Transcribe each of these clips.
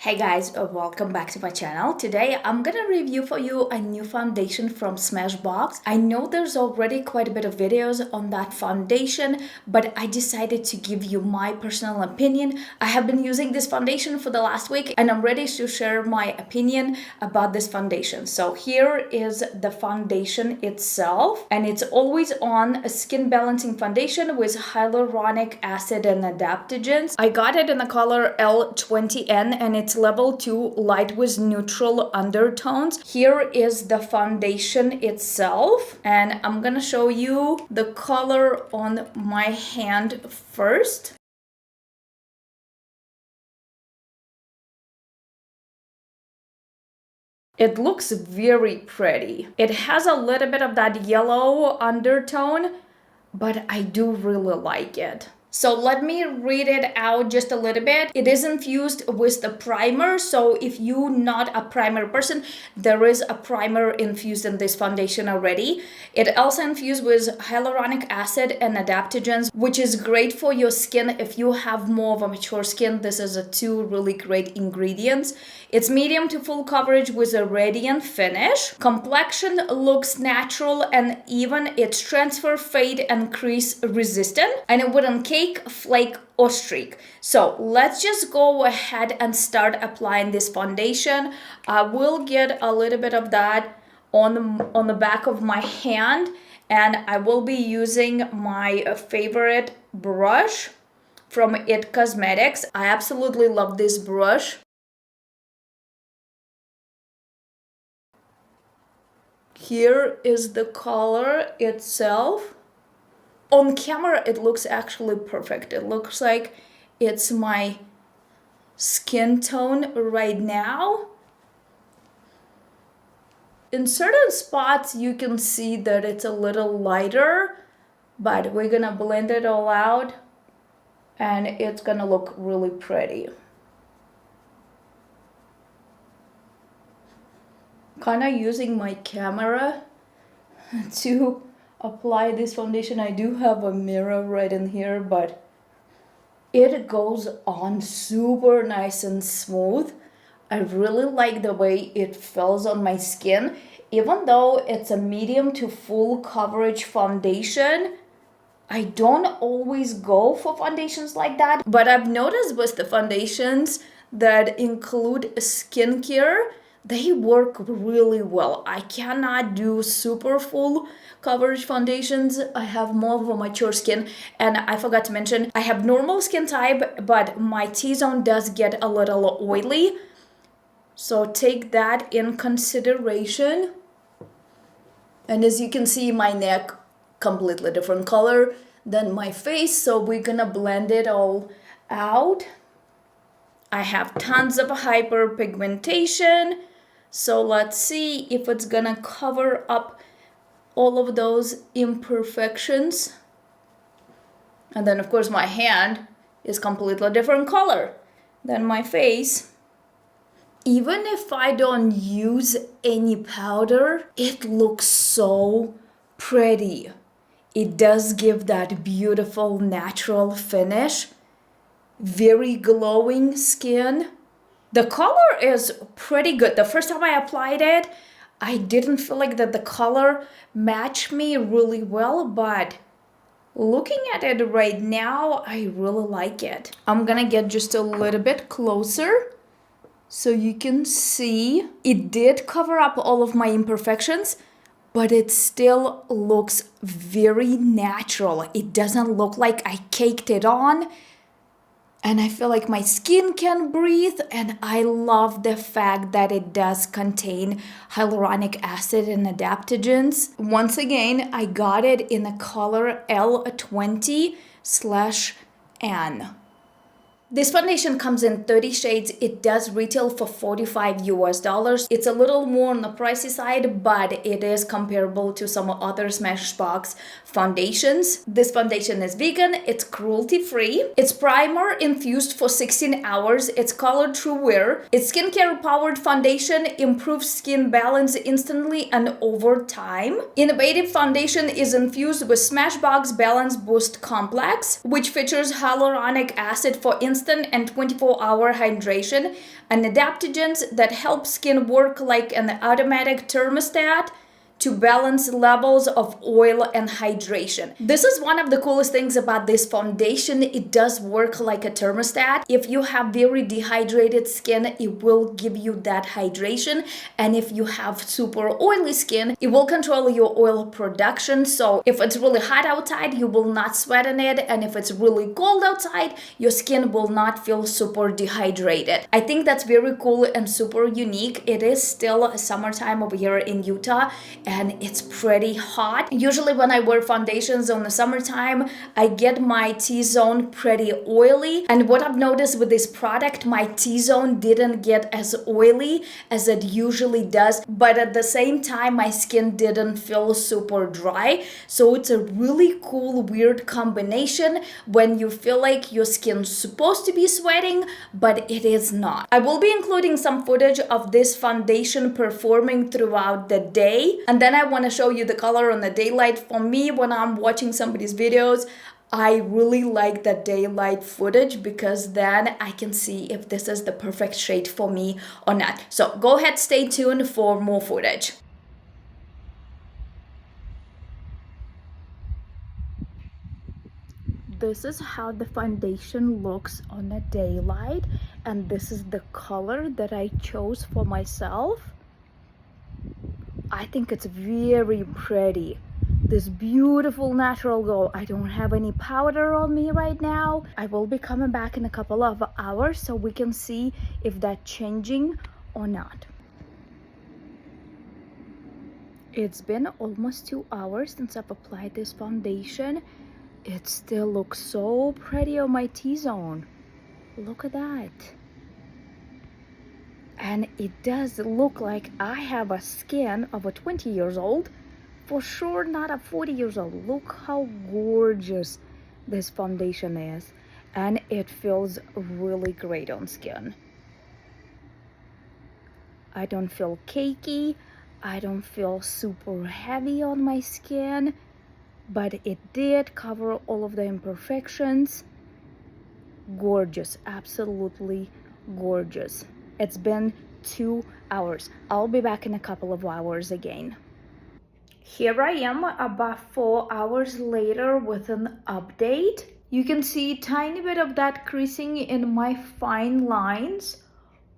Hey guys, welcome back to my channel. Today I'm gonna review for you a new foundation from SMASHBOX. I know there's already quite a bit of videos on that foundation, but I decided to give you my personal opinion. I have been using this foundation for the last week and I'm ready to share my opinion about this foundation. So here is the foundation itself, and it's always on a skin balancing foundation with hyaluronic acid and adaptogens. I got it in the color L20N and it's level 2 light with neutral undertones. Here is the foundation itself, and I'm gonna show you the color on my hand first. It looks very pretty. It has a little bit of that yellow undertone, but I do really like it. So let me read it out just a little bit. It is infused with the primer. So if you're not a primer person, there is a primer infused in this foundation already. It also infused with hyaluronic acid and adaptogens, which is great for your skin. If you have more of a mature skin, this is two really great ingredients. It's medium to full coverage with a radiant finish. Complexion looks natural and even. It's transfer, fade, and crease resistant, and it wouldn't cake, flake, or streak. So let's just go ahead and start applying this foundation. I will get a little bit of that on the back of my hand, and I will be using my favorite brush from It Cosmetics. I absolutely love this brush. Here is the color itself. On camera, it looks actually perfect. It looks like it's my skin tone right now. In certain spots, you can see that it's a little lighter, but we're gonna blend it all out and it's gonna look really pretty. Kind of using my camera to apply this foundation. I do have a mirror right in here, but it goes on super nice and smooth. I really like the way it feels on my skin. Even though it's a medium to full coverage foundation, I don't always go for foundations like that, but I've noticed with the foundations that include skincare, they work really well. I cannot do super full coverage foundations. I have more of a mature skin, and I forgot to mention, I have normal skin type, but my T-zone does get a little oily. So take that in consideration. And as you can see, my neck, completely different color than my face. So we're gonna blend it all out. I have tons of hyperpigmentation. So let's see if it's gonna cover up all of those imperfections. And then of course my hand is completely different color than my face. Even if I don't use any powder, it looks so pretty. It does give that beautiful natural finish. Very glowing skin. The color is pretty good. The first time I applied it, I didn't feel like that the color matched me really well, but looking at it right now, I really like it. I'm gonna get just a little bit closer so you can see. It did cover up all of my imperfections, but it still looks very natural. It doesn't look like I caked it on. And I feel like my skin can breathe, and I love the fact that it does contain hyaluronic acid and adaptogens. Once again, I got it in the color L20/N. This foundation comes in 30 shades. It does retail for $45 US. It's a little more on the pricey side, but it is comparable to some other SMASHBOX foundations. This foundation is vegan, it's cruelty-free. It's primer infused for 16 hours. It's color true wear. It's skincare powered foundation, improves skin balance instantly and over time. Innovative foundation is infused with SMASHBOX Balance Boost Complex, which features hyaluronic acid for instant instant and 24-hour hydration, and adaptogens that help skin work like an automatic thermostat to balance levels of oil and hydration. This is one of the coolest things about this foundation. It does work like a thermostat. If you have very dehydrated skin, it will give you that hydration. And if you have super oily skin, it will control your oil production. So if it's really hot outside, you will not sweat in it. And if it's really cold outside, your skin will not feel super dehydrated. I think that's very cool and super unique. It is still summertime over here in Utah, and it's pretty hot. Usually when I wear foundations in the summertime, I get my T-zone pretty oily. And what I've noticed with this product, my T-zone didn't get as oily as it usually does. But at the same time, my skin didn't feel super dry. So it's a really cool, weird combination when you feel like your skin's supposed to be sweating, but it is not. I will be including some footage of this foundation performing throughout the day. And then I want to show you the color on the daylight. For me, when I'm watching somebody's videos, I really like the daylight footage because then I can see if this is the perfect shade for me or not. So go ahead, stay tuned for more footage. This is how the foundation looks on the daylight, and this is the color that I chose for myself. I think it's very pretty. This beautiful natural glow. I don't have any powder on me right now. I will be coming back in a couple of hours so we can see if that's changing or not. It's been almost 2 hours since I've applied this foundation. It still looks so pretty on my T-zone. Look at that. And it does look like I have a skin of a 20 years old. For sure not a 40 years old. Look how gorgeous this foundation is. And it feels really great on skin. I don't feel cakey. I don't feel super heavy on my skin. But it did cover all of the imperfections. Gorgeous. Absolutely gorgeous. It's been 2 hours. I'll be back in a couple of hours again. Here I am about 4 hours later with an update. You can see a tiny bit of that creasing in my fine lines.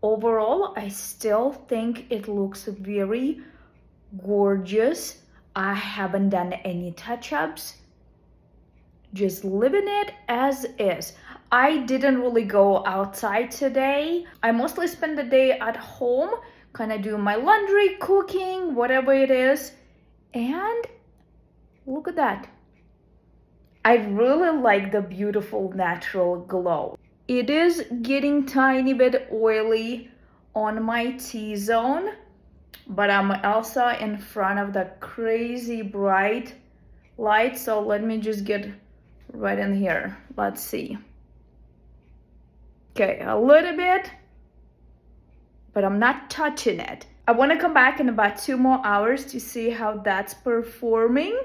Overall, I still think it looks very gorgeous. I haven't done any touch-ups. Just leaving it as is. I didn't really go outside today. I mostly spend the day at home, kind of do my laundry, cooking, whatever it is. And look at that. I really like the beautiful natural glow. It is getting tiny bit oily on my T-zone, but I'm also in front of the crazy bright light. So let me just get right in here. Let's see. Okay, a little bit, but I'm not touching it. I want to come back in about 2 more hours to see how that's performing.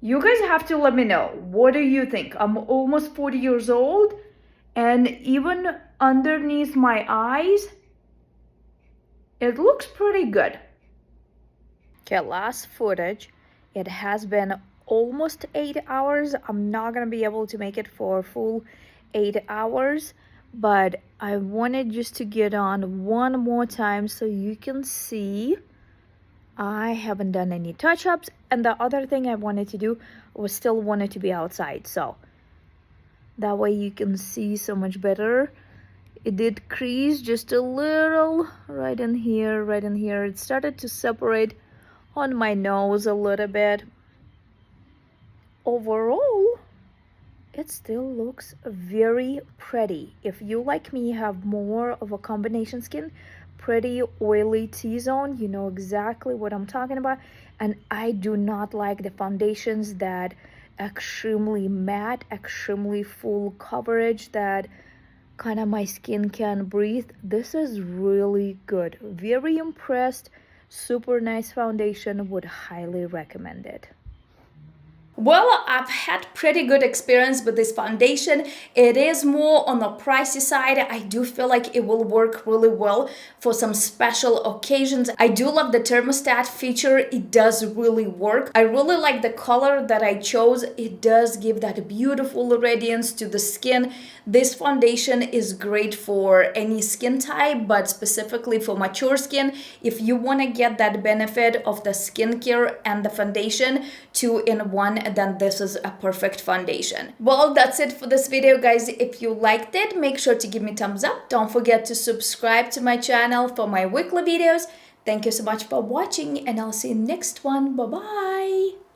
You guys have to let me know. What do you think? I'm almost 40 years old, and even underneath my eyes, it looks pretty good. Okay, last footage. It has been almost 8 hours. I'm not gonna be able to make it for a full 8 hours, but I wanted just to get on one more time so you can see I haven't done any touch-ups. And the other thing I wanted to do was still wanted to be outside, so that way you can see so much better. It did crease just a little right in here, right in here. It started to separate on my nose a little bit. Overall, it still looks very pretty. If you, like me, have more of a combination skin, pretty oily T-zone, you know exactly what I'm talking about. And I do not like the foundations that extremely matte, extremely full coverage that kind of my skin can breathe. This is really good. Very impressed. Super nice foundation. Would highly recommend it. Well, I've had pretty good experience with this foundation. It is more on the pricey side. I do feel like it will work really well for some special occasions. I do love the thermostat feature. It does really work. I really like the color that I chose. It does give that beautiful radiance to the skin. This foundation is great for any skin type, but specifically for mature skin. If you want to get that benefit of the skincare and the foundation two in one, then this is a perfect foundation. Well, that's it for this video, guys. If you liked it, make sure to give me a thumbs up. Don't forget to subscribe to my channel for my weekly videos. Thank you so much for watching, and I'll see you next one. Bye bye.